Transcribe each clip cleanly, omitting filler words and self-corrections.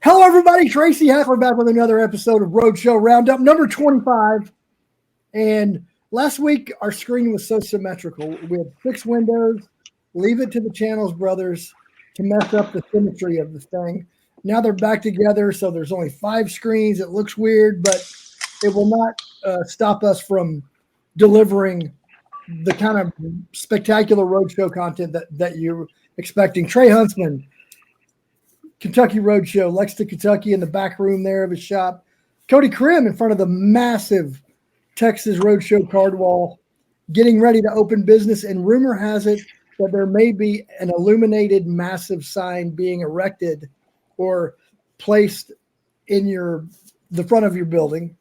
Hello, everybody. Tracy Hackler back with another episode of Roadshow Roundup, number 25. And last week, our screen was so symmetrical. We had 6 windows. Leave it to the channels brothers to mess up the symmetry of the thing. Now they're back together, so there's only 5 screens. It looks weird, but it will not stop us from delivering the kind of spectacular roadshow content that you're expecting. Trey Huntsman, Kentucky Roadshow, Lexington, Kentucky, in the back room there of his shop. Cody Krim in front of the massive Texas Roadshow card wall, getting ready to open business. And rumor has it that there may be an illuminated massive sign being erected or placed in the front of your building.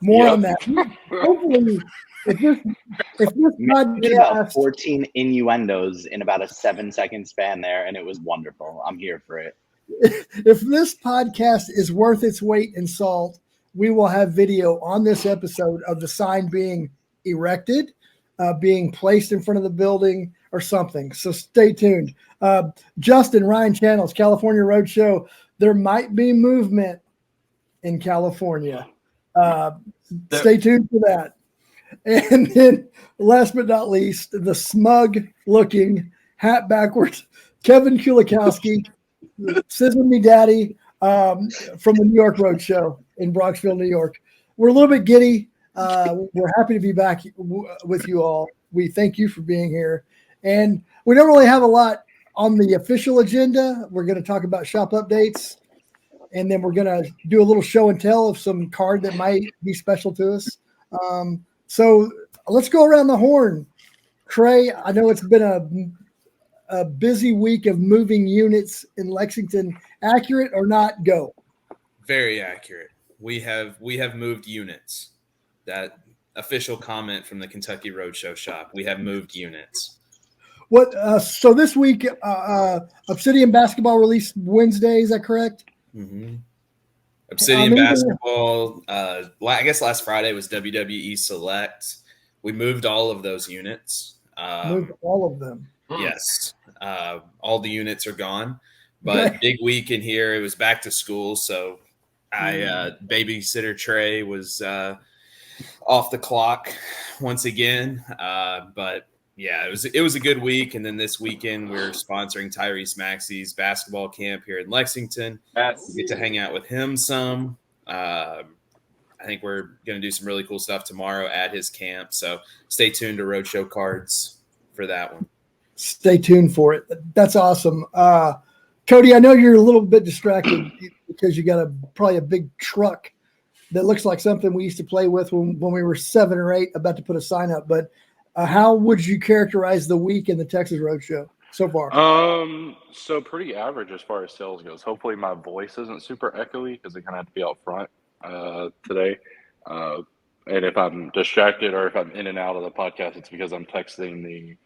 More on that. Hopefully, if this did about 14 innuendos in about a 7-second span there, and it was wonderful. I'm here for it. If this podcast is worth its weight in salt, we will have video on this episode of the sign being erected, being placed in front of the building or something. So stay tuned. Justin, Ryan Channels, California Roadshow. There might be movement in California. Stay tuned for that. And then last but not least, the smug-looking, hat backwards, Kevin Kulikowski, Sizzle Me Daddy from the New York Roadshow in Bronxville, New York. We're a little bit giddy. We're happy to be back with you all. We thank you for being here. And we don't really have a lot on the official agenda. We're going to talk about shop updates, and then we're going to do a little show and tell of some card that might be special to us. So let's go around the horn. Trey, I know it's been a busy week of moving units in Lexington. Accurate or not? Go. Very accurate. We have moved units. That official comment from the Kentucky Roadshow shop. We have moved units. What? So this week, Obsidian Basketball released Wednesday. Is that correct? Mm-hmm. Obsidian Basketball. I guess last Friday was WWE Select. We moved all of those units. Moved all of them. Yes. All the units are gone. But big week in here. It was back to school, so babysitter Trey was off the clock once again. But yeah, it was a good week. And then this weekend we're sponsoring Tyrese Maxey's basketball camp here in Lexington. We get to hang out with him some. I think we're going to do some really cool stuff tomorrow at his camp. So stay tuned to Roadshow Cards for that one. Stay tuned for it. That's awesome. Cody, I know you're a little bit distracted because you got probably a big truck that looks like something we used to play with when we were 7 or 8 about to put a sign up. But how would you characterize the week in the Texas Roadshow so far? So pretty average as far as sales goes. Hopefully my voice isn't super echoey because I kind of have to be out front today. And if I'm distracted or if I'm in and out of the podcast, it's because I'm texting the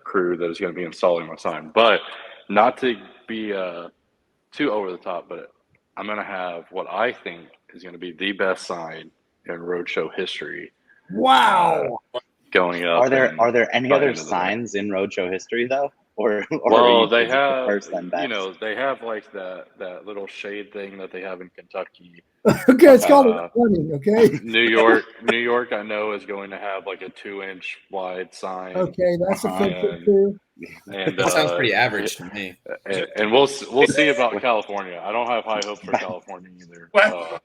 crew that is going to be installing my sign. But not to be too over the top, but I'm going to have what I think is going to be the best sign in Roadshow history. Wow. Going up. Are there any other signs in Roadshow history though? Or they have, they have like that little shade thing that they have in Kentucky. Okay, it's called running. Okay. New York, I know is going to have like a 2-inch wide sign. Okay, that's a good too. And that sounds pretty average to me. And we'll see about California. I don't have high hopes for California either. But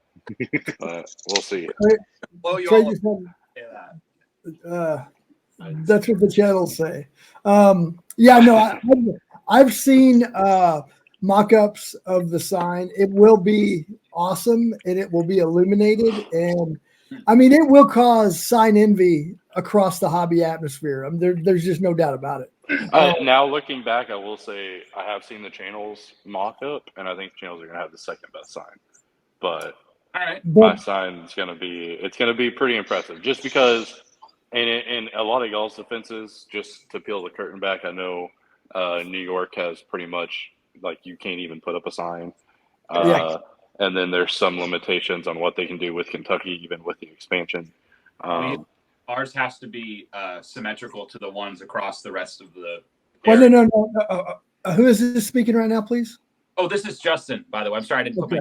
we'll see. Well, you Trey all just that's what the channels say. I've seen mock-ups of the sign. It will be awesome, and it will be illuminated, and I mean, it will cause sign envy across the hobby atmosphere. I mean, there's just no doubt about it. Now looking back, I will say I have seen the channels mock-up, and I think the channels are going to have the second best sign. But my sign is going to be pretty impressive, just because. And in a lot of y'all's defenses, just to peel the curtain back, I know New York has pretty much, like, you can't even put up a sign. And then there's some limitations on what they can do with Kentucky, even with the expansion. Ours has to be symmetrical to the ones across the rest of the area. Well, no. Who is this speaking right now, please? Oh, this is Justin, by the way. I'm sorry I didn't put my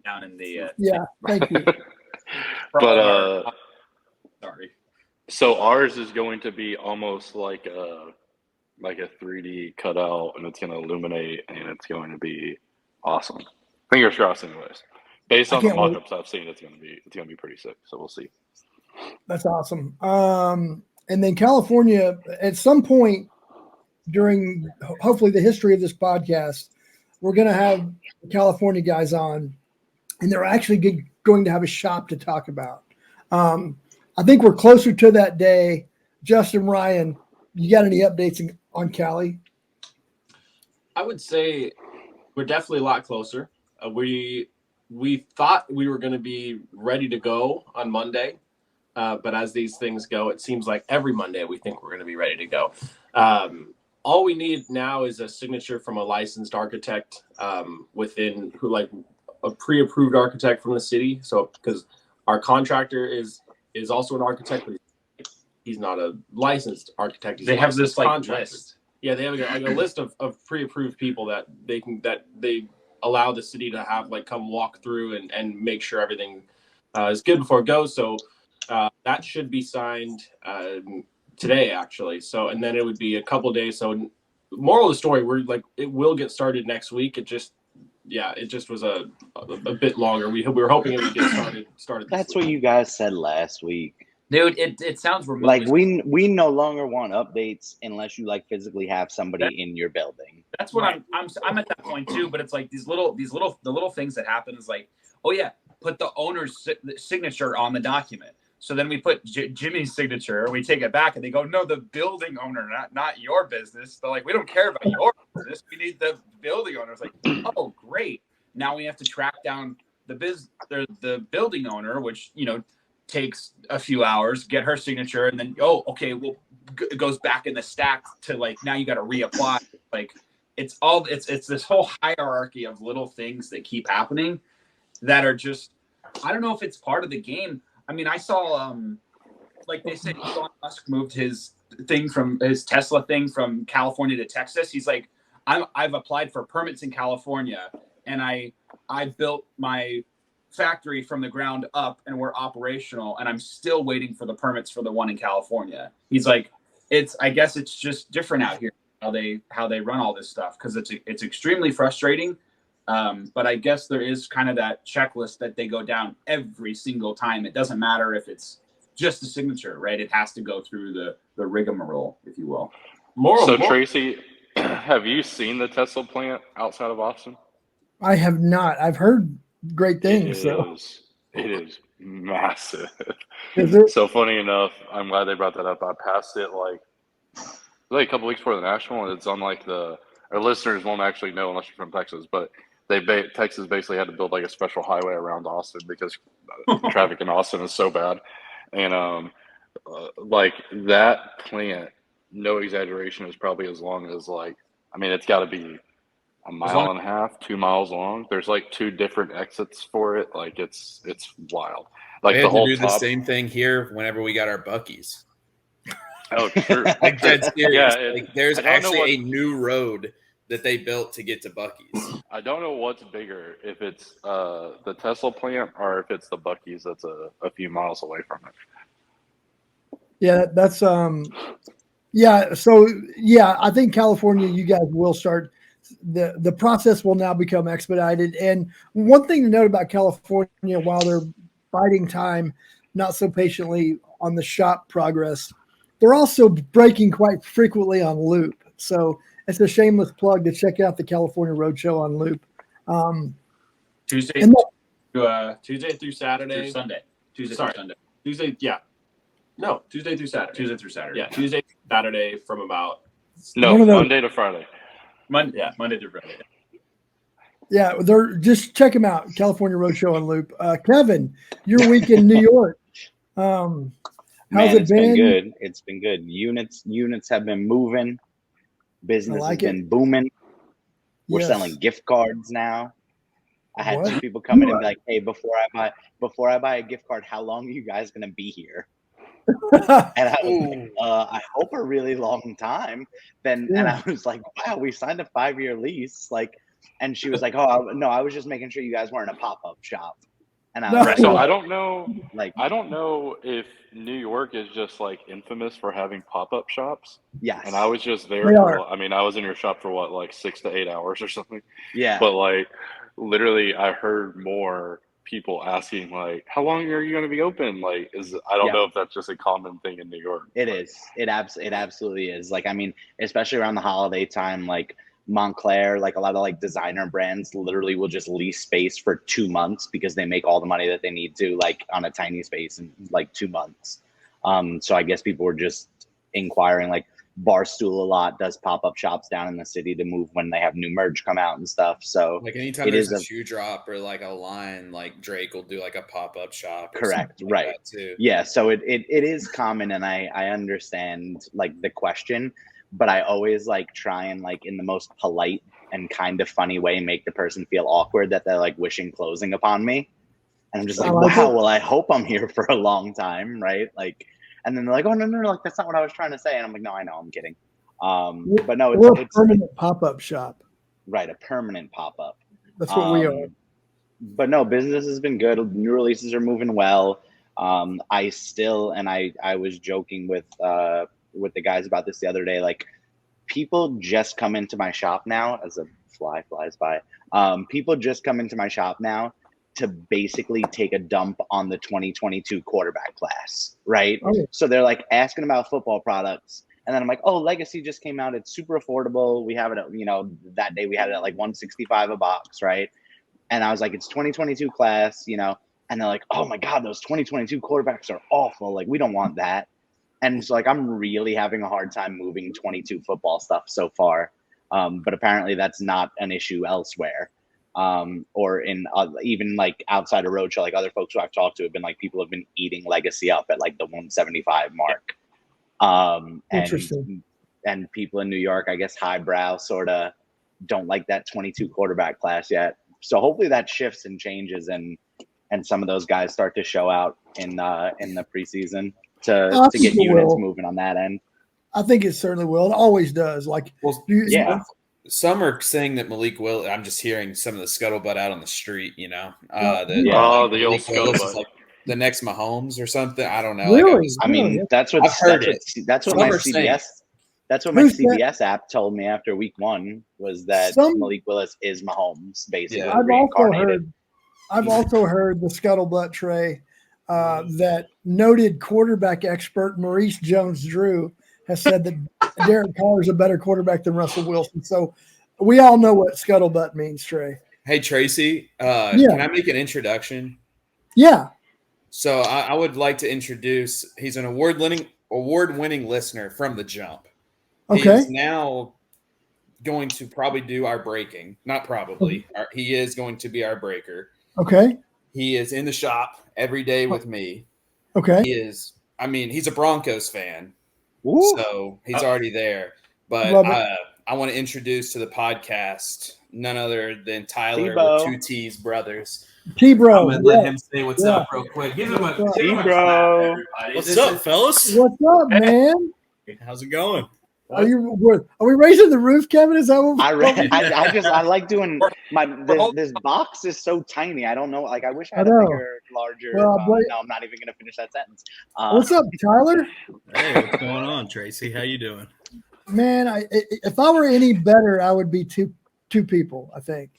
down in the. Yeah, thank you. But sorry. So ours is going to be almost like a 3D cutout, and it's going to illuminate, and it's going to be awesome. Fingers crossed, anyways. Based on the mock-ups I've seen, it's going to be pretty sick. So we'll see. That's awesome. And then California, at some point during hopefully the history of this podcast, we're going to have the California guys on, and they're actually going to have a shop to talk about. I think we're closer to that day. Justin, Ryan, you got any updates on Cali? I would say we're definitely a lot closer. We thought we were going to be ready to go on Monday, but as these things go, it seems like every Monday we think we're going to be ready to go. All we need now is a signature from a licensed architect like a pre-approved architect from the city. So because our contractor is also an architect, but he's not a licensed architect. They have this list. Yeah, they have a list of pre-approved people that they allow the city to have come walk through and make sure everything is good before it goes. So that should be signed today, actually. So, and then it would be a couple of days. So, moral of the story, it will get started next week. It just was a bit longer. We were hoping it would get started. That's what you guys said last week. Dude, it sounds remote. Like we no longer want updates unless you physically have somebody in your building. That's what I'm at that point too. But it's the little things that happen is oh yeah, put the owner's signature on the document. So then we put Jimmy's signature. We take it back, and they go, no, the building owner, not your business. They're like, we don't care about your business. We need the building owner. It's like, oh great. Now we have to track down the building owner, which takes a few hours, get her signature, and then it goes back in the stack to now you got to reapply. It's this whole hierarchy of little things that keep happening that are just, I don't know if it's part of the game. I mean, I saw they said Elon Musk moved his Tesla thing from California to Texas. He's like, I've applied for permits in California, and I built my factory from the ground up, and we're operational, and I'm still waiting for the permits for the one in California. He's like, I guess it's just different out here how they run all this stuff, because it's extremely frustrating. But I guess there is kind of that checklist that they go down every single time. It doesn't matter if it's just a signature, right? It has to go through the rigmarole, if you will. Tracy, have you seen the Tesla plant outside of Austin? I have not. I've heard great things. It is massive. Is it? So funny enough, I'm glad they brought that up. I passed it a couple weeks before the National, and it's on our listeners won't actually know unless you're from Texas, but Texas basically had to build a special highway around Austin because traffic in Austin is so bad. And that plant, no exaggeration, is probably as long as it's got to be a mile and a half, 2 miles long. There's 2 different exits for it. It's wild. We had the whole to do the same thing here whenever we got our Buc-ee's. Oh, true. Dead serious. Yeah, there's actually a new road that they built to get to Buc-ee's. I don't know what's bigger, if it's the Tesla plant or if it's the Buc-ee's that's a few miles away from it. Yeah, that's yeah. So yeah, I think California, you guys will start. The process will now become expedited. And one thing to note about California, while they're biding time, not so patiently on the shop progress, they're also breaking quite frequently on loop. So it's a shameless plug to check out the California Roadshow on loop. Tuesday through Saturday. Through Sunday. Tuesday through Sunday. Tuesday, yeah. No, Tuesday through Saturday. Tuesday through Saturday. Yeah, Tuesday through Saturday from about... No, Monday to Friday. Monday through Friday. Yeah, they're just check them out. California Roadshow on loop. Kevin, your week in New York. How's it been? Good. It's been good. Units have been moving. Business has been booming. We're selling gift cards now. I had 2 people come in and be like, "Hey, before I buy a gift card, how long are you guys gonna be here?" And I was like, I hope a really long time. And I was like, wow, we signed a 5-year lease. Like, and she was like, oh, no, I was just making sure you guys weren't a pop-up shop. And I was like, so I don't know if New York is just like infamous for having pop-up shops. Yes. And I was just there I was in your shop for what, like 6 to 8 hours or something. Yeah. But like literally I heard more people asking like, how long are you going to be open? Like, I don't know if that's just a common thing in New York. It is. It absolutely is. Like, I mean, especially around the holiday time, like Montclair, like a lot of like designer brands literally will just lease space for 2 months because they make all the money that they need to, like on a tiny space in like 2 months. So I guess people were just inquiring, like Barstool a lot does pop-up shops down in the city to move when they have new merch come out and stuff. So like anytime there's a shoe drop or like a line, like Drake will do like a pop-up shop. Correct. Like right. Too. Yeah. So it is common, and I understand like the question, but I always like try and like in the most polite and kind of funny way make the person feel awkward that they're like wishing closing upon me. And I'm just like, wow, well, I hope I'm here for a long time, right? Like, and then they're like, oh, no, like, that's not what I was trying to say. And I'm like, no, I know, I'm kidding. But no, it's a permanent pop-up shop. Right, a permanent pop-up. That's what we are. But no, business has been good. New releases are moving well. I was joking with the guys about this the other day. Like, people just come into my shop now as a fly flies by. People just come into my shop now to basically take a dump on the 2022 quarterback class, right? Okay. So they're like asking about football products. And then I'm like, oh, Legacy just came out. It's super affordable. We have it at, that day we had it at like $165 a box, right? And I was like, it's 2022 class, and they're like, oh my God, those 2022 quarterbacks are awful. Like, we don't want that. And so like, I'm really having a hard time moving 22 football stuff so far. But apparently that's not an issue elsewhere. Or in even like outside of Roadshow, like other folks who I've talked to have been like, people have been eating Legacy up at like the 175 mark. And people in New York, I guess highbrow sort of don't like that 22 quarterback class yet. So hopefully that shifts and changes, and some of those guys start to show out in the preseason to get units moving on that end. I think it certainly will. It always does. Like, some are saying that Malik Will. I'm just hearing some of the scuttlebutt out on the street. The old scuttlebutt. Like the next Mahomes or something. I don't know. Really? That's what my CBS. That's what my CBS app told me after week 1 was that Malik Willis is Mahomes, basically. I've also heard the scuttlebutt, Trey, that noted quarterback expert Maurice Jones-Drew has said that Derek Carr is a better quarterback than Russell Wilson. So we all know what scuttlebutt means, Trey. Hey, Tracy, can I make an introduction? Yeah. So I would like to introduce, he's an award-winning listener from the jump. Okay. He's now going to probably do our breaking. Not probably. He is going to be our breaker. Okay. He is in the shop every day with me. Okay. He's a Broncos fan. Ooh. So he's already there. But I want to introduce to the podcast none other than Tyler with 2 T's brothers. T-Bro. I'm going to let him say what's up real quick. Give him a T-Bro. What's up, fellas? What's up, man? How's it going? Are we raising the roof, Kevin? Is that what I like doing this box is so tiny. I don't know. Like, I wish I had a bigger, larger. No, I'm not even gonna finish that sentence. What's up, Tyler? Hey, what's going on, Tracy? How you doing? Man, if I were any better, I would be two people, I think.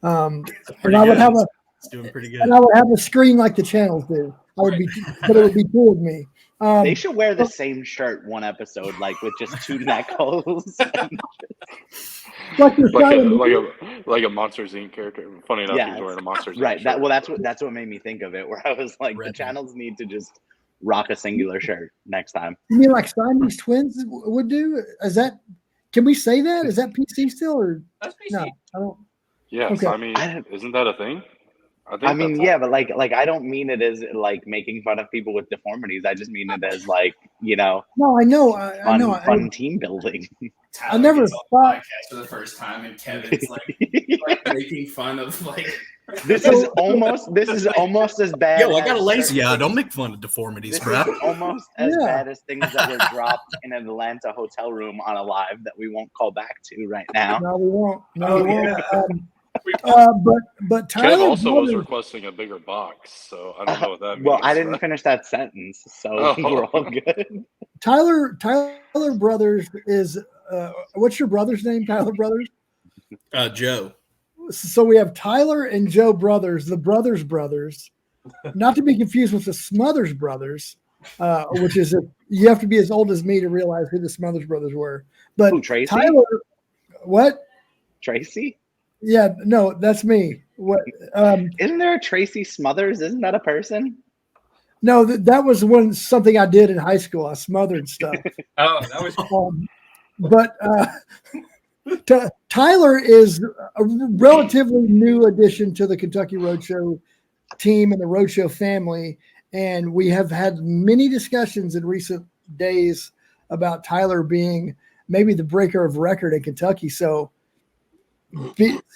And I would have it's doing pretty good. And I would have a screen like the channels do. But it would be 2 of me. They should wear the same shirt one episode, like with just 2 neck holes. like a Monsters Inc. character. Funny enough, he's wearing a Monsters Inc. Right. Shirt. That's what made me think of it. Where I was like, the channels need to just rock a singular shirt next time. You mean like Siamese twins would do? Is that? Can we say that? Is that PC still or? That's PC. No, I don't. Yes, okay. I mean, isn't that a thing? I mean, yeah, but like I don't mean it as like making fun of people with deformities. I just mean it as like, No, I know. I know. Fun team building. I never thought for the first time, and Kevin's like making fun of like This is almost as bad. Yo, I got a as lazy certain eye. Don't things- make fun of deformities, This bro. is almost as Yeah. bad as things that were dropped in an Atlanta hotel room on a live that we won't call back to right now. No, we won't. No, Oh, we won't. yeah. But Kev Tyler also was Brothers, requesting a bigger box, so I don't know what that means. Well, I didn't finish that sentence, so Oh. we're all good. Tyler Brothers is what's your brother's name? Tyler Brothers. Joe. So we have Tyler and Joe Brothers, the brothers, not to be confused with the Smothers Brothers, which is you have to be as old as me to realize who the Smothers Brothers were. But Who, Tracy? Tyler, what? Tracy? Yeah, no, that's me. What? Isn't there a Tracy Smothers? Isn't that a person? No, that was something I did in high school. I smothered stuff. Oh, that was But Tyler is a relatively new addition to the Kentucky Roadshow team and the Roadshow family, and we have had many discussions in recent days about Tyler being maybe the breaker of record in Kentucky. So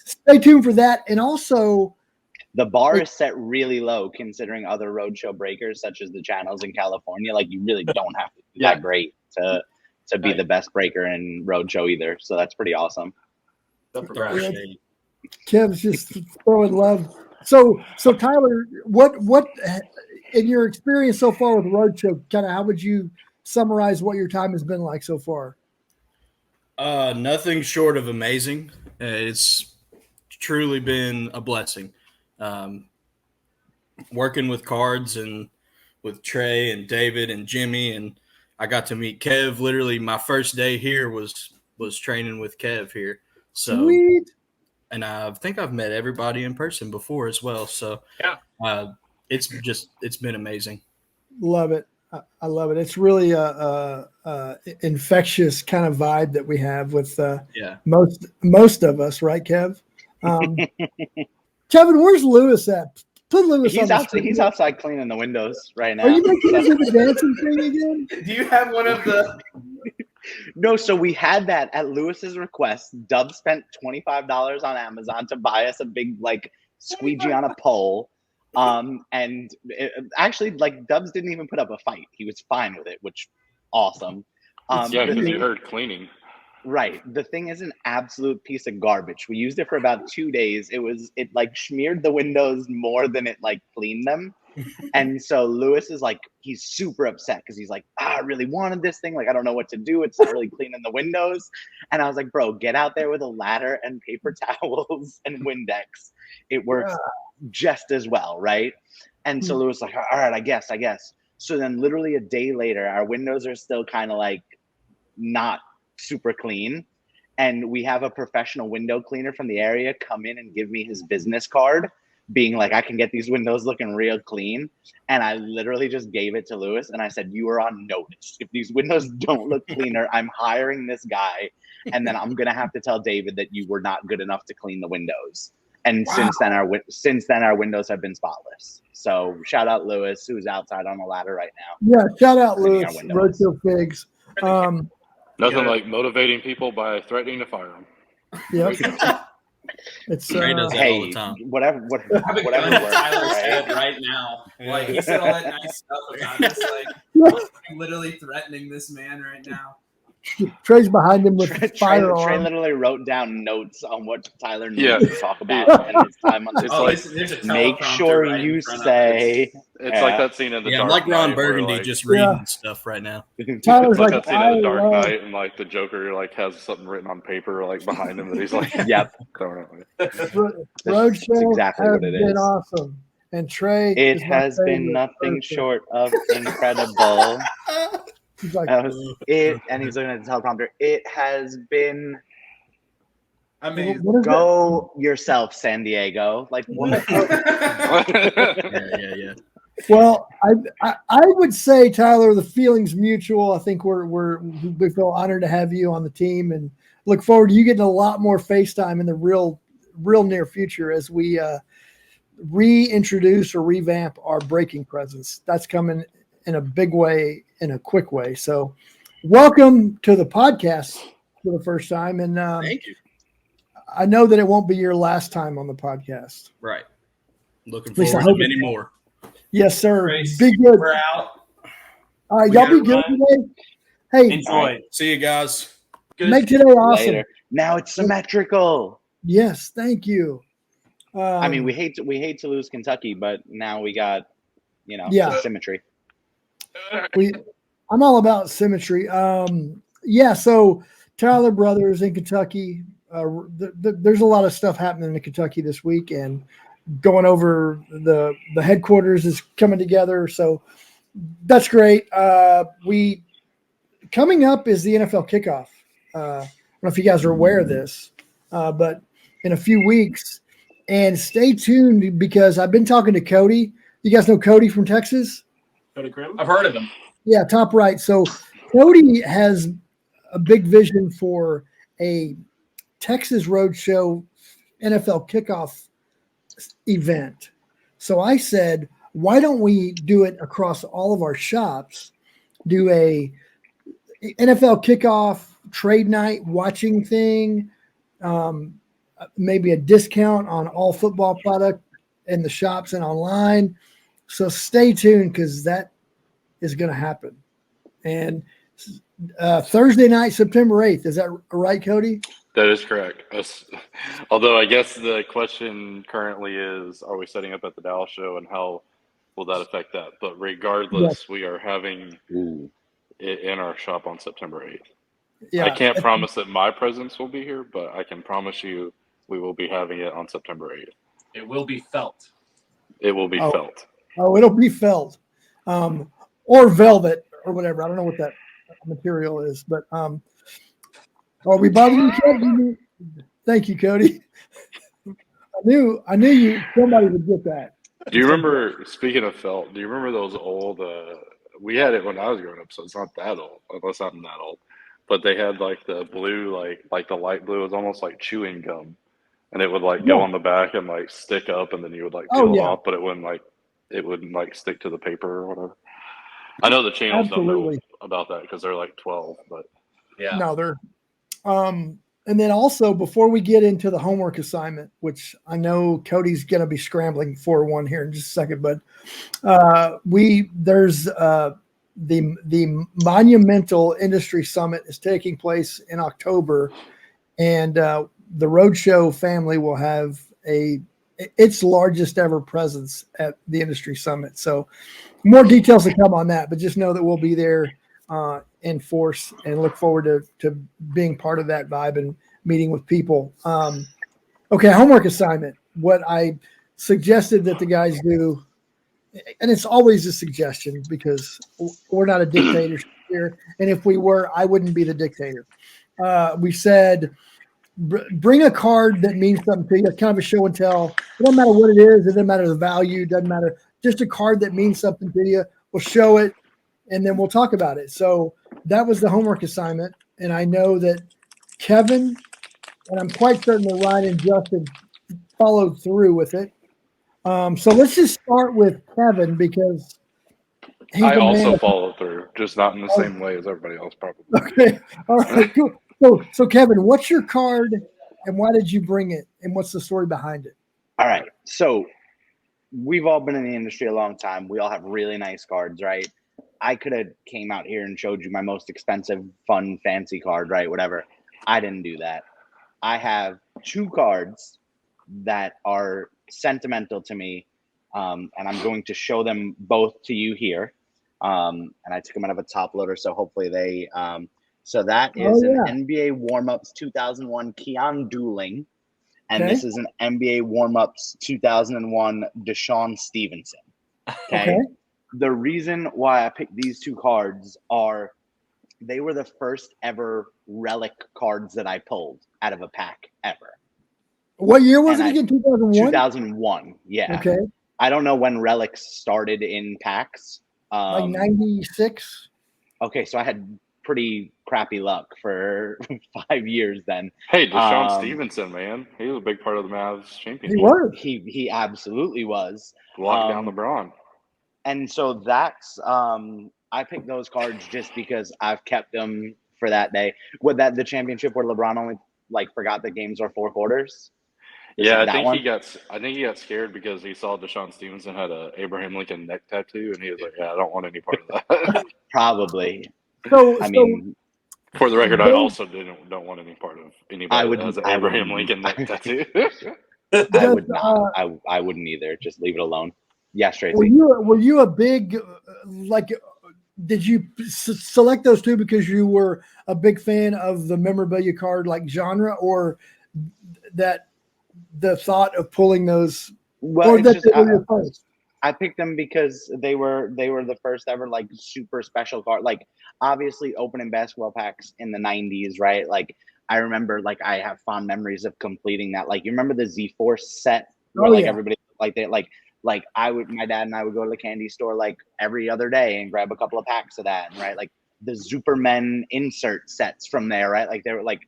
stay tuned for that. And also, The bar is set really low considering other roadshow breakers, such as the channels in California. Like, you really don't have to be that great to be the best breaker in roadshow either. So that's pretty awesome. Kev's just throwing love. So Tyler, what in your experience so far with Roadshow, kind of how would you summarize what your time has been like so far? Nothing short of amazing. It's truly been a blessing. Working with cards and with Trey and David and Jimmy, and I got to meet Kev. Literally, my first day here was training with Kev here. So, Sweet. And I think I've met everybody in person before as well. So, yeah, it's been amazing. Love it. I love it. It's really a infectious kind of vibe that we have with most of us, right, Kev? Kevin, where's Lewis at? Put Lewis on the screen. He's outside cleaning the windows right now. Are you making him do the dancing thing again? Do you have one of the? No, so we had that at Lewis's request. Dub spent $25 on Amazon to buy us a big squeegee on a pole. And actually, Dubs didn't even put up a fight. He was fine with it, which awesome. Yeah, because you heard cleaning. Right. The thing is an absolute piece of garbage. We used it for about 2 days. It smeared the windows more than it cleaned them. And so Lewis is he's super upset because he's I really wanted this thing. I don't know what to do. It's not really cleaning the windows. And I was like, bro, get out there with a ladder and paper towels and Windex. It works just as well, right? And so Lewis all right, I guess. So then literally a day later, our windows are still kind of not super clean. And we have a professional window cleaner from the area come in and give me his business card, being I can get these windows looking real clean. And I literally just gave it to Lewis and I said, you are on notice. If these windows don't look cleaner, I'm hiring this guy. And then I'm going to have to tell David that you were not good enough to clean the windows. And since then our windows have been spotless. So shout out Lewis, who's outside on the ladder right now. Yeah, shout out Lewis, Roadshow Figs. Nothing like motivating people by threatening to fire them. Yep. It's Trey does that all the time. Whatever works, right now. He said all that nice stuff about us. I'm literally threatening this man right now. Trey's behind him with firearm. Trey literally wrote down notes on what Tyler needs to talk about and his time on this. Make sure you say. It's like that scene in the Dark I'm like Ron Knight Burgundy where, just reading stuff right now. Tyler's it's like that scene in the Dark Knight and the Joker has something written on paper behind him that he's yep. Roadshow exactly has what it been is. awesome. And Trey, it has been nothing short of incredible. He's like, and he's looking at the teleprompter. It has been amazing. Go yourself, San Diego. What? Yeah. Well, I would say, Tyler, the feeling's mutual. I think we feel honored to have you on the team and look forward to you getting a lot more FaceTime in the real near future as we reintroduce or revamp our breaking presence. That's coming in a big way, in a quick way. So welcome to the podcast for the first time. And thank you. I know that it won't be your last time on the podcast. Right. Looking least I forward to hope many it- more. Yes, sir. Grace, Be good. We're out. All right, We y'all be gotta good run. today. Hey, Enjoy. See you guys. Good. make today awesome. Later. Now it's symmetrical. Yes, thank you. I mean, we hate to lose Kentucky, but now we got, Yeah. the symmetry. I'm all about symmetry. So Tyler Brothers in Kentucky. There's a lot of stuff happening in Kentucky this week, and going over the headquarters is coming together. So that's great. Coming up is the NFL kickoff. I don't know if you guys are aware of this, but in a few weeks, and stay tuned because I've been talking to Cody. You guys know Cody from Texas? Cody Krim? I've heard of them. Yeah, top right. So Cody has a big vision for a Texas Roadshow NFL kickoff event. So I said, why don't we do it across all of our shops? Do a NFL kickoff trade night watching thing, maybe a discount on all football product in the shops and online. So stay tuned because that is going to happen. And Thursday night, September 8th. Is that right, Cody? That is correct. Although I guess the question currently is, are we setting up at the Dallas show and how will that affect that? But regardless, we are having it in our shop on September 8th. Yeah. I can't promise that my presence will be here, but I can promise you we will be having it on September 8th. It will be felt. It will be felt. Oh, it'll be felt. Or velvet or whatever. I don't know what that material is, but are we bothering you? Thank you, Cody. I knew you somebody would get that. Do you remember, speaking of felt, do you remember those old, we had it when I was growing up, so it's not that old, unless I'm that old, but they had like the blue, like the light blue, it was almost like chewing gum, and it would go on the back and stick up, and then you would peel it off, but it wouldn't stick to the paper or whatever. I know the channels don't know about that because they're 12, but yeah. No, they're and then also before we get into the homework assignment, which I know Cody's going to be scrambling for one here in just a second, but there's the Monumental Industry Summit is taking place in October, and the Roadshow family will have its largest ever presence at the Industry Summit. So more details to come on that, but just know that we'll be there in force and look forward to being part of that vibe and meeting with people. Okay, homework assignment. What I suggested that the guys do, and it's always a suggestion because we're not a dictatorship here, and if we were, I wouldn't be the dictator. We said bring a card that means something to you, kind of a show and tell. It doesn't matter what it is. It doesn't matter the value. It doesn't matter. Just a card that means something to you. We'll show it, and then we'll talk about it. So that was the homework assignment, and I know that Kevin, and I'm quite certain that Ryan and Justin followed through with it. So let's just start with Kevin because I also follow through, just not in the same way as everybody else probably. Okay. All right, cool. So Kevin, what's your card and why did you bring it and what's the story behind it? All right. So we've all been in the industry a long time. We all have really nice cards, right? I could have came out here and showed you my most expensive, fun, fancy card, right? Whatever. I didn't do that. I have two cards that are sentimental to me, and I'm going to show them both to you here. And I took them out of a top loader, so hopefully they. So that is an NBA Warm-Ups 2001 Keon Dooling, and this is an NBA Warm-Ups 2001 Deshaun Stevenson. Okay. The reason why I picked these two cards are they were the first ever relic cards that I pulled out of a pack ever. What year was it again? 2001? 2001, yeah. Okay. I don't know when relics started in packs. Like 96? Okay, so I had pretty crappy luck for 5 years then. Hey, Deshaun Stevenson, man. He was a big part of the Mavs championship. He was. He absolutely was. Locked down LeBron. And so that's I picked those cards just because I've kept them for that day. With the championship where LeBron only forgot the games are 4 quarters. Yeah, That one? I think he got scared because he saw Deshaun Stevenson had a Abraham Lincoln neck tattoo, and he was like, "Yeah, I don't want any part of that." Probably. So, I mean, For the record, I Dave- also don't want any part of anybody that has an Abraham Lincoln neck tattoo. I would not. I wouldn't either. Just leave it alone. Yes, Tracy. were you a big like? Did you select those two because you were a big fan of the memorabilia card like genre, or that the thought of pulling those? Well, Or it's that just they were your first? I picked them because they were the first ever like super special card. Like obviously opening basketball packs in the 90s, right? Like I remember like I have fond memories of completing that. Like you remember the Z Force set where everybody like they like my dad and I would go to the candy store like every other day and grab a couple of packs of that, and right? Like the Supermen insert sets from there, right? Like they were like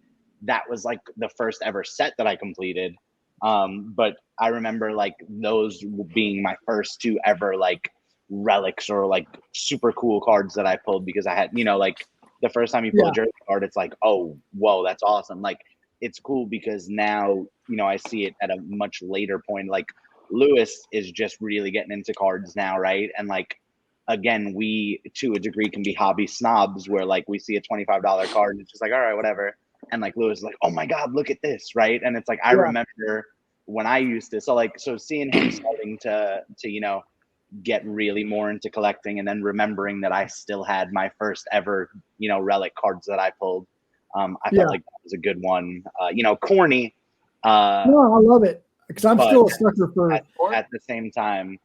that was like the first ever set that I completed. But I remember like those being my first two ever like relics or like super cool cards that I pulled, because I had, like the first time you pull a jersey card, it's like, oh, whoa, that's awesome. Like it's cool because now, I see it at a much later point. Like Lewis is just really getting into cards now, right? And like, again, we to a degree can be hobby snobs where like we see a $25 card and it's just like, all right, whatever. And like Lewis is like, oh my God, look at this, right? And it's like I remember when I used to, so seeing him starting to get really more into collecting, and then remembering that I still had my first ever relic cards that I pulled. I felt like that was a good one. Corny. No, I love it because I'm still a sucker for at the same time.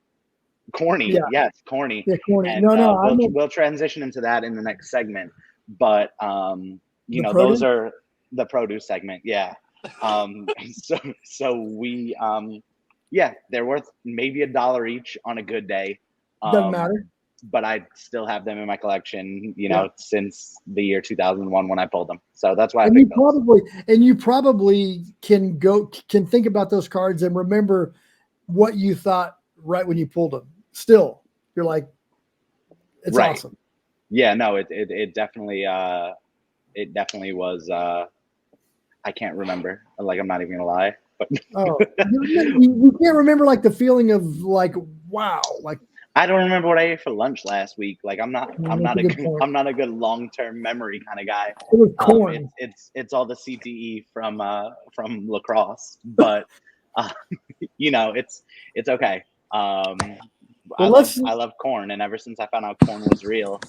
Corny, yes, corny. Yeah, corny. And, No, we'll transition into that in the next segment. But produce? Those are the produce segment. Yeah. So we they're worth maybe $1 each on a good day. Doesn't matter. But I still have them in my collection, since the year 2001 when I pulled them. So that's why you probably can think about those cards and remember what you thought right when you pulled them. Still, you're like, it's awesome. Yeah, no, it definitely was. I can't remember. Like, I'm not even gonna lie. But you can't remember like the feeling of like, wow, like I don't remember what I ate for lunch last week. Like I'm not a good long-term memory kind of guy. It was corn. It's all the CTE from lacrosse, but it's okay. I love corn, and ever since I found out corn was real,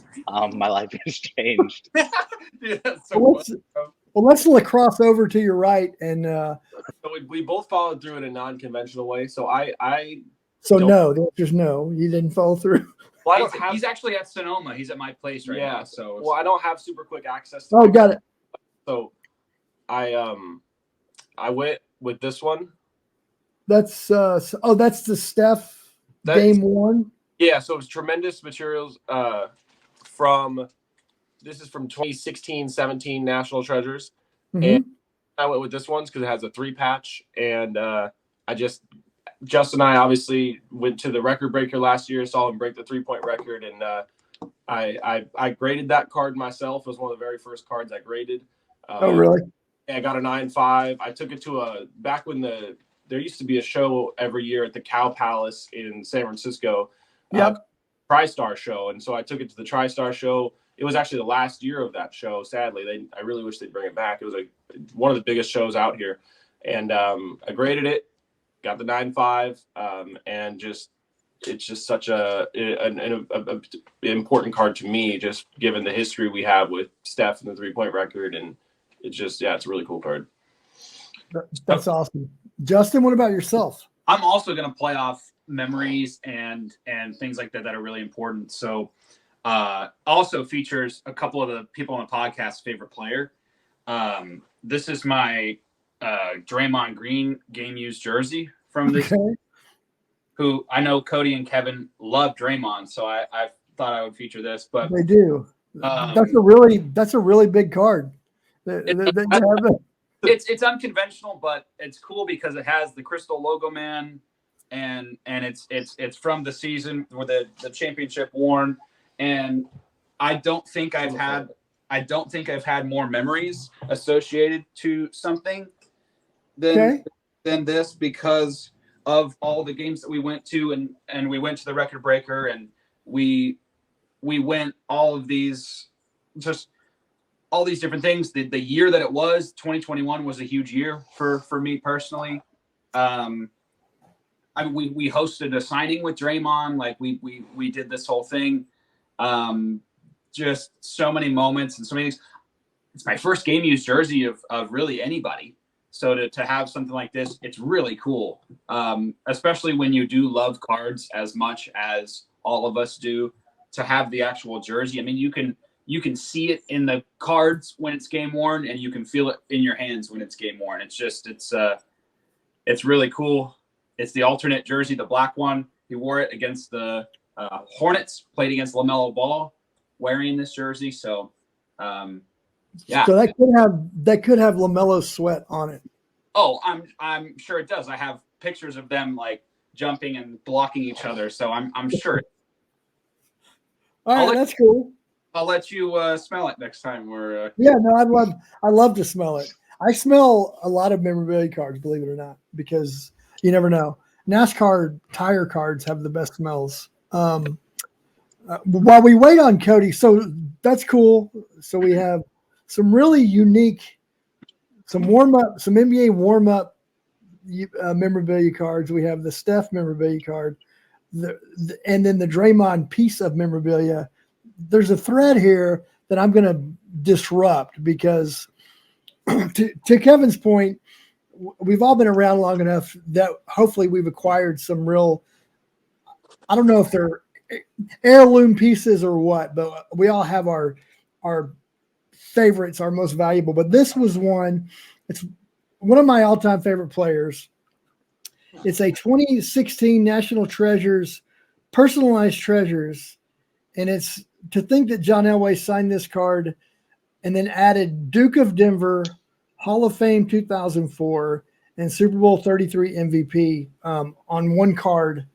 my life has changed. Let's lacrosse over to your right, and so we both followed through in a non-conventional way. So no, the answer is no. You didn't follow through. Well, he's actually at Sonoma. He's at my place right now. So I don't have super quick access to. Oh, got it. So I went with this one. That's that's the Steph game one. Yeah, so it's tremendous materials this is from 2016-17 National Treasures. Mm-hmm. And I went with this one because it has a 3-patch, and Justin and I obviously went to the record breaker last year, saw him break the 3-point record, and I graded that card myself. It was one of the very first cards I graded. Oh, really? I got a 9.5. I took it to back when there used to be a show every year at the Cow Palace in San Francisco. TriStar show, and so I took it to the TriStar show. It was actually the last year of that show. Sadly, I really wish they'd bring it back. It was one of the biggest shows out here, and I graded it, got the 9.5, and it's just such an important card to me, just given the history we have with Steph and the 3-point record, and it's a really cool card. That's awesome. Justin, what about yourself? I'm also going to play off memories and things like that are really important. So also features a couple of the people on the podcast's favorite player. This is my Draymond Green game used jersey from this, who I know Cody and Kevin love Draymond, so I thought I would feature this. But they do. That's a really big card. It's unconventional, but it's cool because it has the crystal logo man, and it's from the season where the championship worn. And I don't think I've had more memories associated to something than than this because of all the games that we went to, and we went to the record breaker, and we went all of these, just all these different things. The year that it was, 2021, was a huge year for me personally. We hosted a signing with Draymond. Like we did this whole thing. Just so many moments and so many things. It's my first game used jersey of really anybody. So to have something like this, it's really cool. Especially when you do love cards as much as all of us do, to have the actual jersey. I mean, you can see it in the cards when it's game worn, and you can feel it in your hands when it's game worn. It's really cool. It's the alternate jersey, the black one. He wore it against the Hornets, played against LaMelo Ball wearing this jersey. So, yeah. So that could have LaMelo sweat on it. Oh, I'm sure it does. I have pictures of them like jumping and blocking each other. So I'm sure. All right, that's cool. I'll let you smell it next time. Yeah, no, I'd love to smell it. I smell a lot of memorabilia cards, believe it or not, because you never know. NASCAR tire cards have the best smells. While we wait on Cody, so that's cool. So we have some really unique, some NBA warm up memorabilia cards. We have the Steph memorabilia card, and then the Draymond piece of memorabilia. There's a thread here that I'm going to disrupt because, to Kevin's point, we've all been around long enough that hopefully we've acquired some real, I don't know if they're heirloom pieces or what, but we all have our favorites, our most valuable. But this was one. It's one of my all-time favorite players. It's a 2016 National Treasures, personalized treasures, and it's to think that John Elway signed this card and then added Duke of Denver, Hall of Fame 2004, and Super Bowl 33 MVP on one card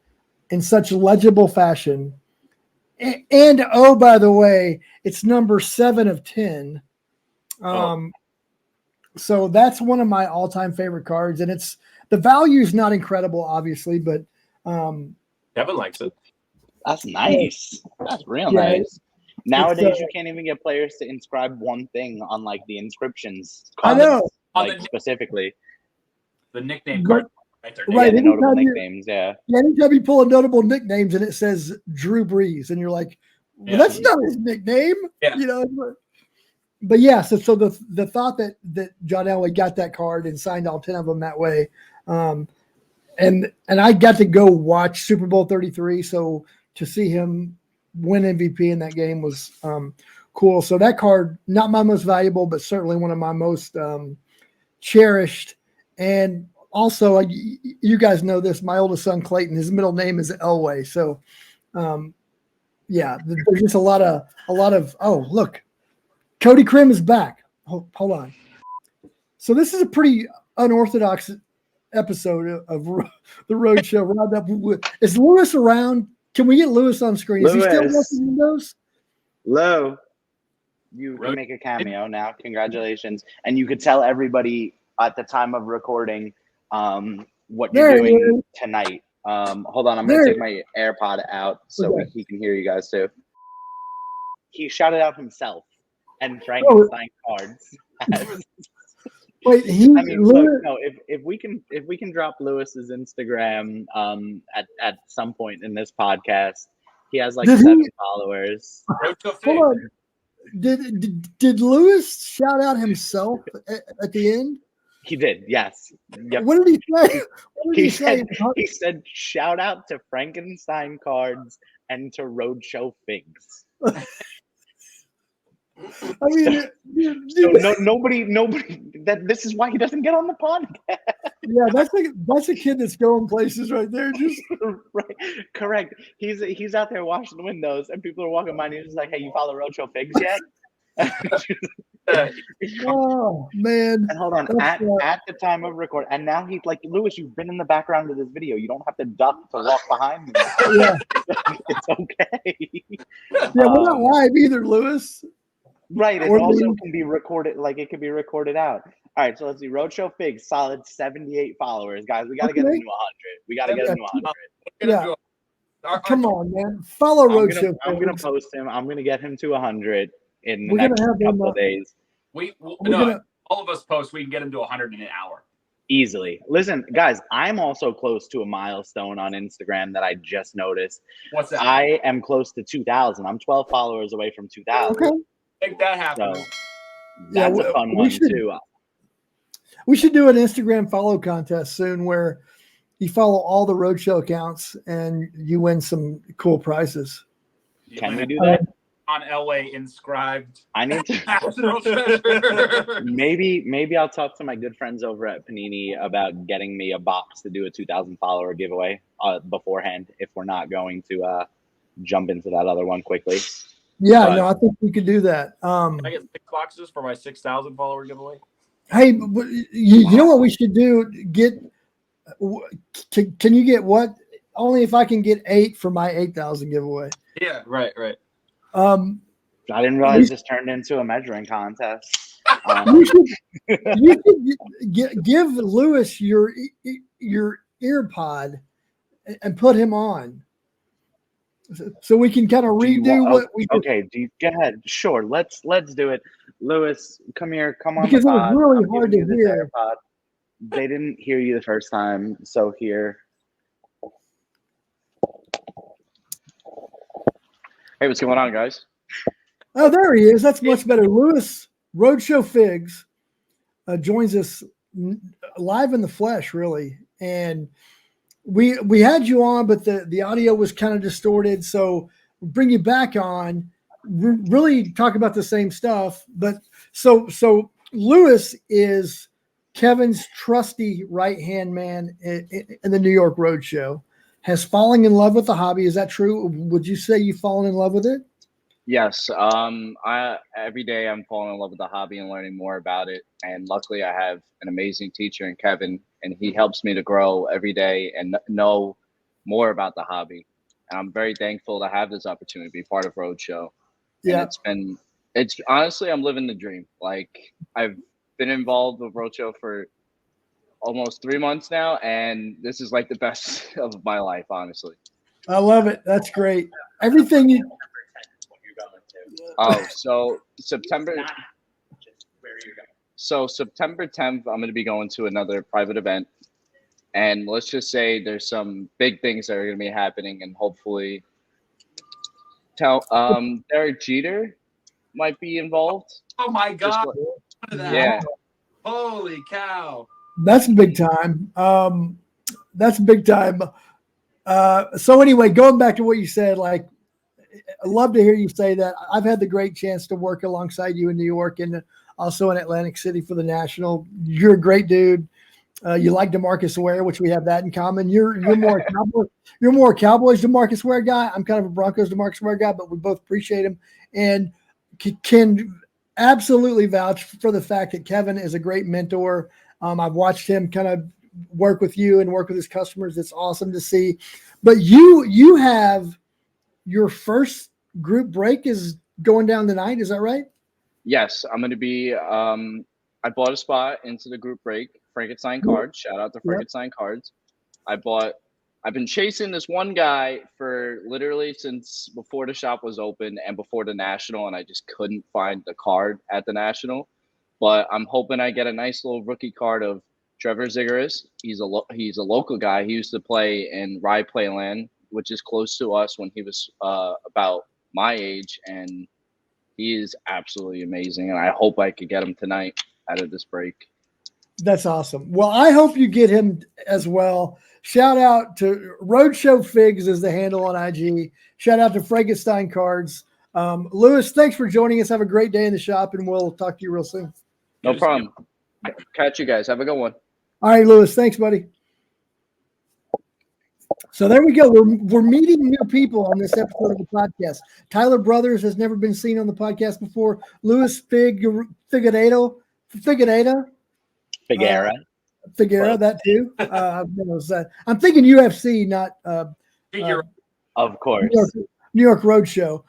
in such legible fashion. And oh, by the way, it's number 7 of 10. So that's one of my all-time favorite cards, and the value is not incredible, obviously, but Kevin likes it. That's nice. That's real nice. Nowadays, you can't even get players to inscribe one thing on like the inscriptions. I know. Like specifically. The nickname card. Right there. Right. The notable nicknames, yeah. Anytime you pull a notable nicknames and it says Drew Brees, and you're like, well, that's not his nickname. Yeah. You know. But yeah, so the thought that John Elway got that card and signed all 10 of them that way, and I got to go watch Super Bowl 33, so to see him win MVP in that game was cool. So that card, not my most valuable, but certainly one of my most cherished. And also, you guys know this, my oldest son, Clayton, his middle name is Elway. So, yeah, there's just a lot of, oh, look, Cody Krim is back. Hold on. So this is a pretty unorthodox episode of the Roadshow Roundup. Is Lewis around? Can we get Lewis on screen? Is he still watching Windows? Lou, you can make a cameo now. Congratulations. And you could tell everybody at the time of recording what you're doing tonight. Hold on, I'm going to take my AirPod out so he can hear you guys too. He shouted out himself and Frankenstein cards. Wait, if we can drop Lewis's Instagram at some point in this podcast, he has like 7 followers. Hold on. Did Lewis shout out himself at the end? He did, yes. Yep. What did he say? He said shout out to Frankenstein cards and to Roadshow figs. I mean, nobody. That this is why he doesn't get on the podcast. Yeah, that's a kid that's going places right there. Just right, correct. He's out there washing the windows, and people are walking by, and he's just like, "Hey, you follow Roadshow figs yet?" Oh man! And hold on, at the time of record, and now he's like, Lewis, you've been in the background of this video. You don't have to duck to walk behind me. Yeah, it's okay. Yeah, we're not live either, Lewis. Right. It Or also leave. can be recorded. Like it can be recorded out. All right. So let's see. Roadshow Figs, solid 78 followers, guys. We got to get him Okay. to 100. We got to get him to 100. Yeah. Come on, man. Follow Roadshow. I'm gonna Figs. post him. I'm gonna get him to 100 in the We're gonna next have him, couple of days. All of us post. We can get him to 100 in an hour. Easily. Listen, guys, I'm also close to a milestone on Instagram that I just noticed. What's that? I am close to 2,000. I'm 12 followers away from 2,000. Okay. Make that happen. So that's a fun one too. We should do an Instagram follow contest soon where you follow all the Roadshow accounts and you win some cool prizes. Can we do that? On LA inscribed. I need to. National treasure. Maybe I'll talk to my good friends over at Panini about getting me a box to do a 2,000 follower giveaway beforehand if we're not going to jump into that other one quickly. Yeah, no, I think we could do that. Can I get 6 boxes for my 6,000 follower giveaway? Hey, you know what we should do? Can you get what? Only if I can get 8 for my 8,000 giveaway. Yeah, right. I didn't realize this turned into a measuring contest. You should give Lewis your ear pod and put him on, so we can kind of redo what we did. Okay, go ahead. Sure, let's do it. Lewis, come here. Come on. Because it was really hard to hear. AirPod. They didn't hear you the first time, so here. Hey, what's going on, guys? Oh, there he is. That's much better. Lewis, Roadshow Figs, joins us live in the flesh, really. And we had you on, but the audio was kind of distorted. So we'll bring you back on, really talk about the same stuff. But so Lewis is Kevin's trusty right-hand man in the New York Roadshow. Has fallen in love with the hobby. Is that true? Would you say you've fallen in love with it? Yes. Every day I'm falling in love with the hobby and learning more about it. And luckily I have an amazing teacher in Kevin, and he helps me to grow every day and know more about the hobby. And I'm very thankful to have this opportunity to be part of Roadshow. Yeah. And it's honestly, I'm living the dream. Like, I've been involved with Roadshow for almost 3 months now, and this is like the best of my life, honestly. I love it. That's great. Everything you. Oh, so September 10th, I'm going to be going to another private event, and let's just say there's some big things that are going to be happening, and hopefully, Derek Jeter might be involved. Oh my God! Yeah. Holy cow! That's big time. That's big time. So anyway, going back to what you said, like, I love to hear you say that. I've had the great chance to work alongside you in New York and also in Atlantic City for the National. You're a great dude. You like DeMarcus Ware, which we have that in common. You're more a Cowboys DeMarcus Ware guy. I'm kind of a Broncos DeMarcus Ware guy, but we both appreciate him and can absolutely vouch for the fact that Kevin is a great mentor. I've watched him kind of work with you and work with his customers. It's awesome to see. But you have your first group break is going down tonight. Is that right? Yes, I'm going to be. I bought a spot into the group break. Frankenstein Cards. Shout out to Frankenstein Cards. I've been chasing this one guy for literally since before the shop was open and before the National, and I just couldn't find the card at the National. But I'm hoping I get a nice little rookie card of Trevor Zigaris. He's a local guy. He used to play in Rye Playland, which is close to us, when he was about my age, and he is absolutely amazing. And I hope I could get him tonight out of this break. That's awesome. Well, I hope you get him as well. Shout out to Roadshow Figs is the handle on IG. Shout out to Frankenstein Cards. Lewis, thanks for joining us. Have a great day in the shop, and we'll talk to you real soon. No problem. Catch you guys. Have a good one. All right, Lewis. Thanks, buddy. So there we go. We're meeting new people on this episode of the podcast. Tyler Brothers has never been seen on the podcast before. Lewis Figueira, that too. I'm thinking UFC, not of course. New York Roadshow.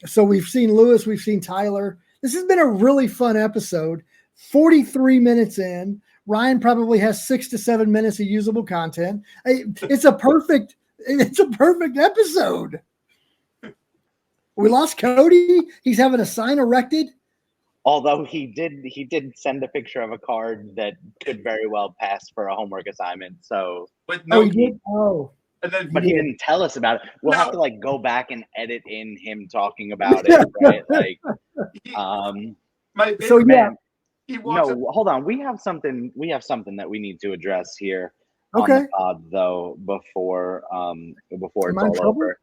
So we've seen Lewis, we've seen Tyler. This has been a really fun episode. 43 minutes in. Ryan probably has 6 to 7 minutes of usable content. It's a perfect episode. We lost Cody. He's having a sign erected. Although he did send a picture of a card that could very well pass for a homework assignment. So with no he did? and then but he didn't tell us about it. We'll have to like go back and edit in him talking about it, right? Like my so man, no, hold on. We have something that we need to address here Okay. on the pod, though, before it's all over.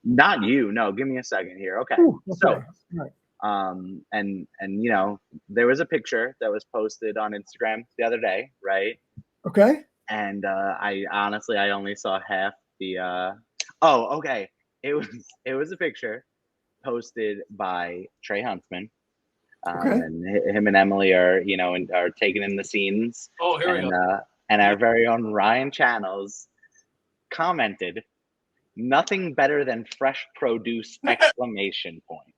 Not you. No, give me a second here. Okay. Ooh, okay. So Right. and you know, there was a picture that was posted on Instagram the other day, right? Okay. And I honestly only saw half the okay. It was a picture posted by Trey Huntsman. And him and Emily are taking in the scenes. Oh, here we go. And our very own Ryan Channels commented, "Nothing better than fresh produce!" exclamation point.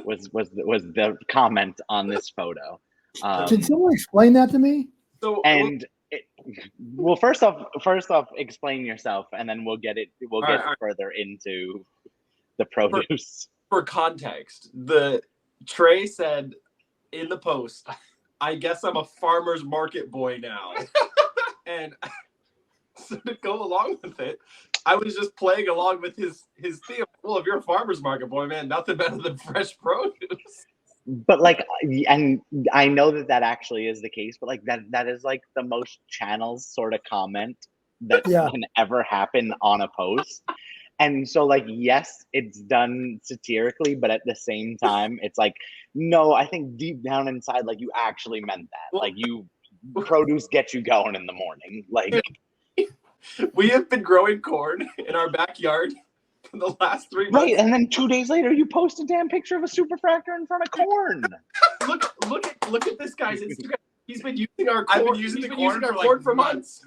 Was the comment on this photo. Can someone explain that to me? So well, first off, explain yourself, and then we'll get further into the produce. For context, the Trey said in the post, "I guess I'm a farmer's market boy now," and so to go along with it, I was just playing along with his theme. Well, if you're a farmer's market boy, man, nothing better than fresh produce. But like, and I know that actually is the case, but like that is like the most Channels sort of comment that can ever happen on a post. And so like, yes, it's done satirically, but at the same time, it's like, no, I think deep down inside, like you actually meant that. Like produce gets you going in the morning. Like we have been growing corn in our backyard for the last 3 months. Right, and then 2 days later, you post a damn picture of a superfractor in front of corn. look at this guy's Instagram. He's been using our corn. I've been using our corn for months.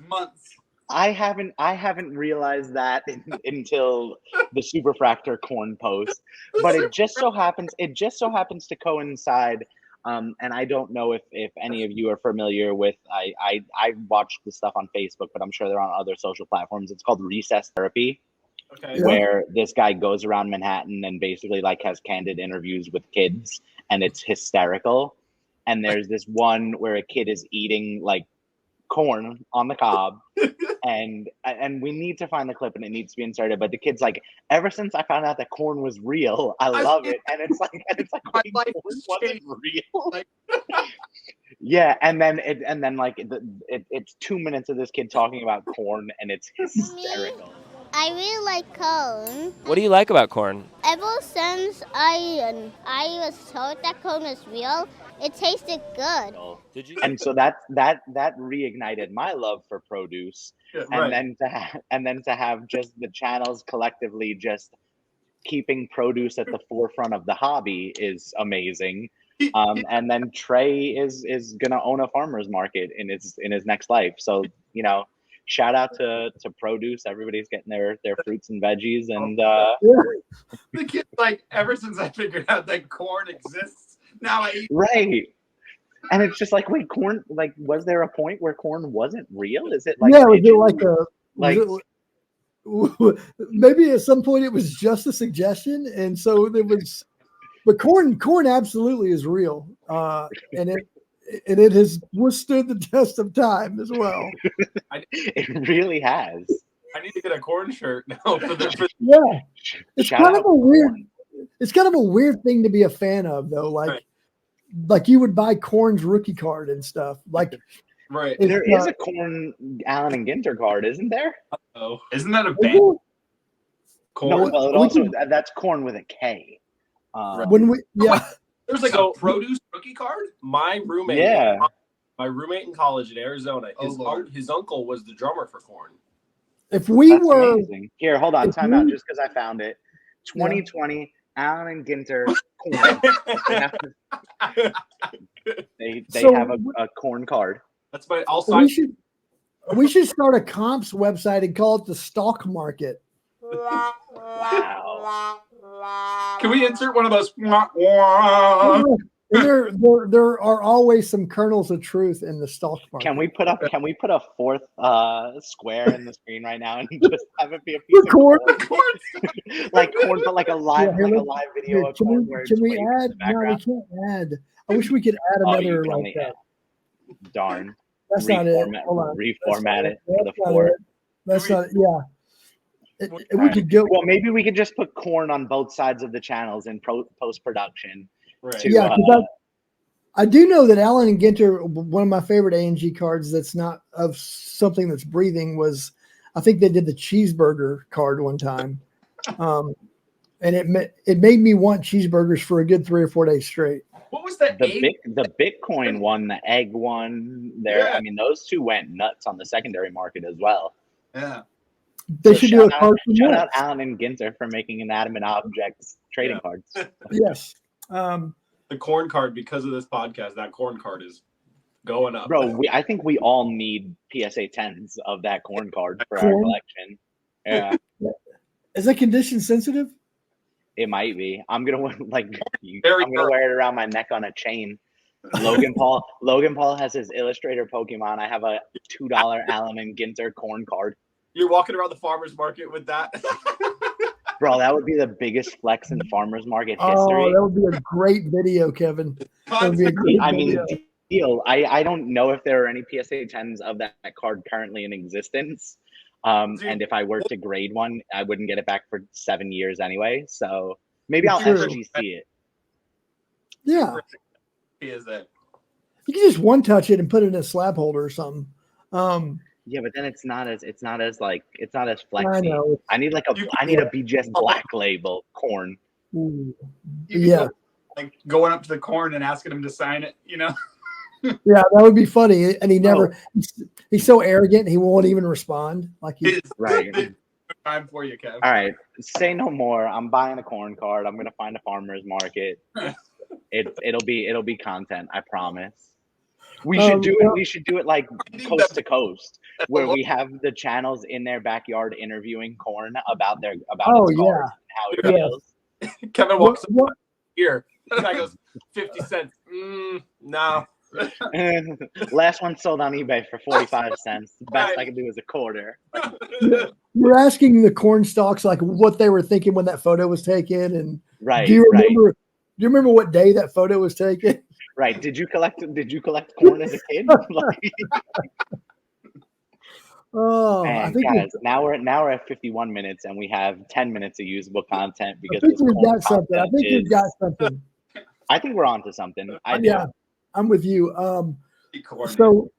I haven't realized that until the superfractor corn post, but it just so happens to coincide. And I don't know if any of you are familiar with. I watch the stuff on Facebook, but I'm sure they're on other social platforms. It's called Recess Therapy. Okay. Where this guy goes around Manhattan and basically like has candid interviews with kids, and it's hysterical. And there's this one where a kid is eating like corn on the cob, and we need to find the clip and it needs to be inserted. But the kid's like, "Ever since I found out that corn was real, I love it." And it's like wait, corn wasn't real. Yeah, and then it's 2 minutes of this kid talking about corn, and it's hysterical. I really like corn. What do you like about corn? Ever since I was told that corn was real, it tasted good. Did you? And so that reignited my love for produce, and then to have just the channels collectively just keeping produce at the forefront of the hobby is amazing. And then Trey is gonna own a farmer's market in his next life. So shout out to produce. Everybody's getting their fruits and veggies, and the kid's like, ever since I figured out that corn exists, now I eat. Right. And it's just like, wait, corn, like, was there a point where corn wasn't real? Is it like maybe at some point it was just a suggestion, and so there was, but corn absolutely is real, and it has withstood the test of time as well. It really has. I need to get a corn shirt now. Yeah, it's kind of a weird thing to be a fan of, though. Like you would buy Corn's rookie card and stuff. Like, right? There is a Corn Allen and Ginter card, isn't there? Oh, isn't that a band? Corn. No, well, that's Corn with a K. There's like a produce rookie card. My roommate in college in Arizona, his uncle was the drummer for Corn. If we were amazing. Here, hold on, time out, just because I found it. 2020 Allen and Ginter Corn. they have a Corn card. That's my we should start a comps website and call it the stock market. Wow. Can we insert one of those? Wah, wah? There are always some kernels of truth in the stock market. Can we put a fourth square in the screen right now and just have it be a piece of corn? Like corn, but like a live video of corn where can we it's add? No, we can't add. I wish we could add another like that. Darn. That's not it. Hold on. Reformat it for the 4. That's not. Yeah. We could go. Well, maybe we could just put corn on both sides of the channels in post production. Right. Yeah, because I do know that Allen and Ginter, one of my favorite A&G cards that's not of something that's breathing was, I think they did the cheeseburger card one time. And it made me want cheeseburgers for a good 3 or 4 days straight. What was that? The Bitcoin one, the egg one there. Yeah. I mean, those two went nuts on the secondary market as well. Yeah. They should do a card. Shout out Allen and Ginter for making inanimate objects trading cards. Yes. The corn card, because of this podcast, that corn card is going up. Bro, I think we all need PSA 10s of that corn card for our collection. Yeah. Is it condition sensitive? It might be. I'm gonna wear it around my neck on a chain. Logan Paul has his Illustrator Pokemon. I have a $2 Allen and Ginter corn card. You're walking around the farmer's market with that. Bro, that would be the biggest flex in farmer's market history. Oh, that would be a great video, Kevin. That would be a great video. Deal. I don't know if there are any PSA 10s of that card currently in existence. And if I were to grade one, I wouldn't get it back for 7 years anyway. So maybe I'll SGC it. Yeah. PSA. You can just one touch it and put it in a slab holder or something. Yeah, but then it's not as flexy. I need a BGS black label corn. Ooh. Yeah. Like going up to the corn and asking him to sign it, you know? Yeah, that would be funny. And he never he's so arrogant he won't even respond. Like he's right. Time for you, Kev. All right. Say no more. I'm buying a corn card. I'm gonna find a farmer's market. It'll be content, I promise. We should do it. We should do it like coast to coast, where we have the channels in their backyard interviewing corn about its cards and how it feels. Kevin walks up here. And I goes 50 cents. No. Last one sold on eBay for 45 cents. The best I can do is a quarter. We're asking the corn stalks like what they were thinking when that photo was taken, and right. Do you remember what day that photo was taken? Right. Did you collect corn as a kid? Oh, man, I think guys, now we're at 51 minutes and we have 10 minutes of usable content because I think we've got something. I think we're on to something. I'm with you. So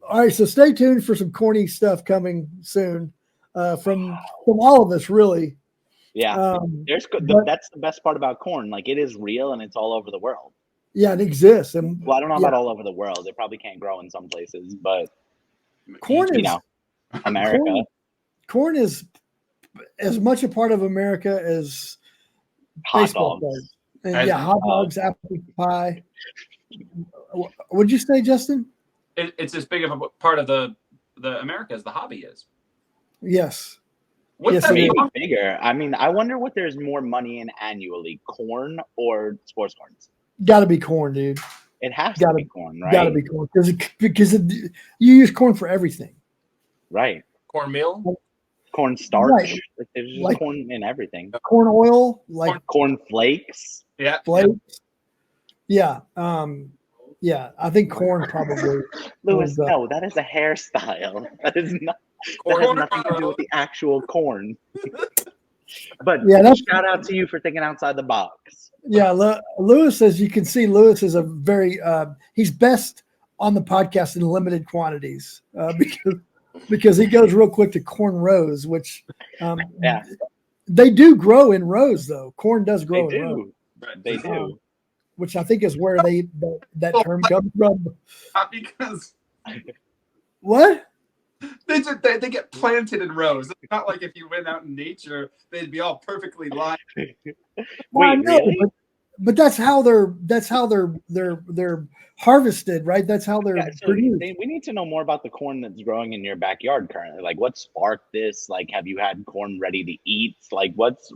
all right, so stay tuned for some corny stuff coming soon from all of us, really. Yeah. That's the best part about corn. Like, it is real and it's all over the world. Yeah, it exists. And well, I don't know about all over the world. It probably can't grow in some places, but corn is America. Corn is as much a part of America as baseball does. And hot dogs, apple pie. What'd you say, Justin? It's as big of a part of the America as the hobby is. Yes. What's that maybe bigger? I mean, I wonder what there's more money in annually, corn or sports cards. Got to be corn, dude. It has to be corn, right? Got to be corn because you use corn for everything. Right. Cornmeal, corn starch. Right. There's just corn in everything. Corn oil, like corn flakes. Yeah. Flakes. Yeah. Yeah. I think corn probably. Lewis, no, that is a hairstyle. That is not. That has nothing to do with the actual corn. But shout out to you for thinking outside the box. Yeah, Lewis, as you can see, Lewis is a very he's best on the podcast in limited quantities because he goes real quick to corn rows, which they do grow in rows though. Corn does grow in rows. They do. Which I think is where that term comes from. Not because what? They get planted in rows. It's not like if you went out in nature, they'd be all perfectly lined. Wait, really? But that's how they're harvested, right? That's how they're produced. We need to know more about the corn that's growing in your backyard currently. Like, what sparked this? Like, have you had corn ready to eat? Like, what's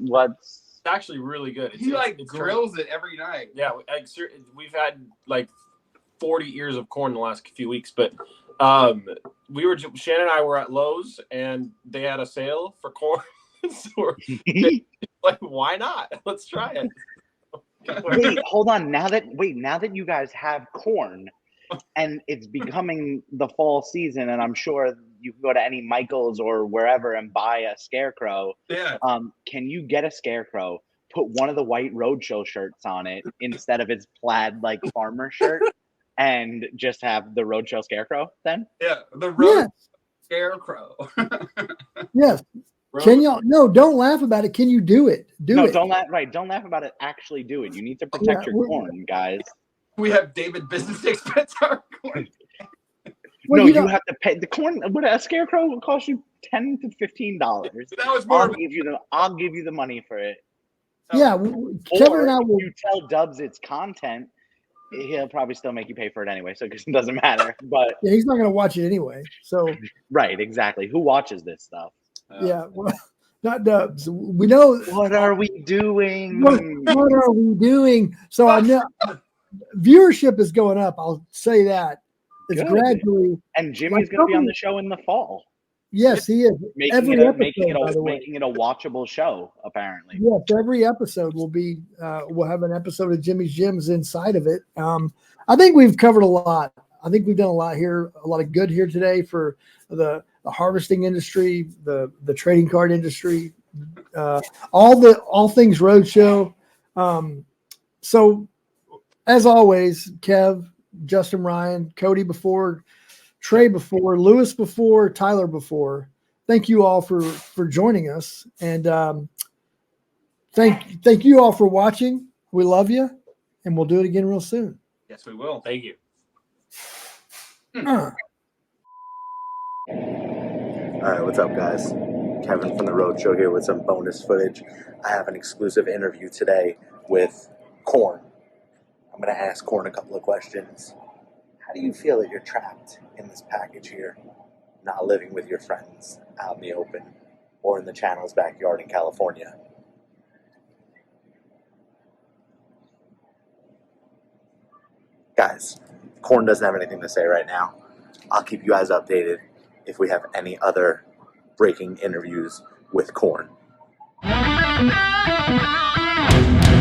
actually really good. He grills it every night. Yeah, we've had like 40 ears of corn the last few weeks, but Shannon and I were at Lowe's and they had a sale for corn. So we're like, why not? Let's try it. Wait, hold on. Now that you guys have corn and it's becoming the fall season, and I'm sure you can go to any Michael's or wherever and buy a scarecrow. Yeah. Can you get a scarecrow, put one of the white Roadshow shirts on it instead of its plaid like farmer shirt, and just have the Roadshow scarecrow then? Yeah, the Roadshow scarecrow. Yes. Can y'all? No, don't laugh about it. Can you do it? Don't laugh. Right, don't laugh about it. Actually, do it. You need to protect your corn, guys. We have David business expense our corn. Well, you have to pay the corn. What a scarecrow will cost you $10 to $15. That was more. I'll give you the money for it. Yeah, Kevin and I will. If you tell Dubs it's content, he'll probably still make you pay for it anyway. So it doesn't matter. But yeah, he's not going to watch it anyway. So right, exactly. Who watches this stuff? Yeah, well, not Dubs. We know. What are we doing? What are we doing? So I know viewership is going up. I'll say that. It's Good. Gradually. And Jimmy's going to be on the show in the fall. Yes, he is. Making it a watchable show, apparently. Yes, every episode will be. We'll have an episode of Jimmy's Gyms inside of it. I think we've covered a lot. I think we've done a lot here, a lot of good here today for the harvesting industry, the trading card industry, all things Roadshow. So, as always, Kev, Justin, Ryan, Cody before, Trey before, Lewis before, Tyler before. Thank you all for joining us, and thank you all for watching. We love you, and we'll do it again real soon. Yes, we will. Thank you. All right, what's up, guys? Kevin from the Roadshow here with some bonus footage. I have an exclusive interview today with Korn. I'm going to ask Korn a couple of questions. How do you feel that you're trapped in this package here, not living with your friends out in the open or in the channel's backyard in California? Guys, Korn doesn't have anything to say right now. I'll keep you guys updated if we have any other breaking interviews with Korn.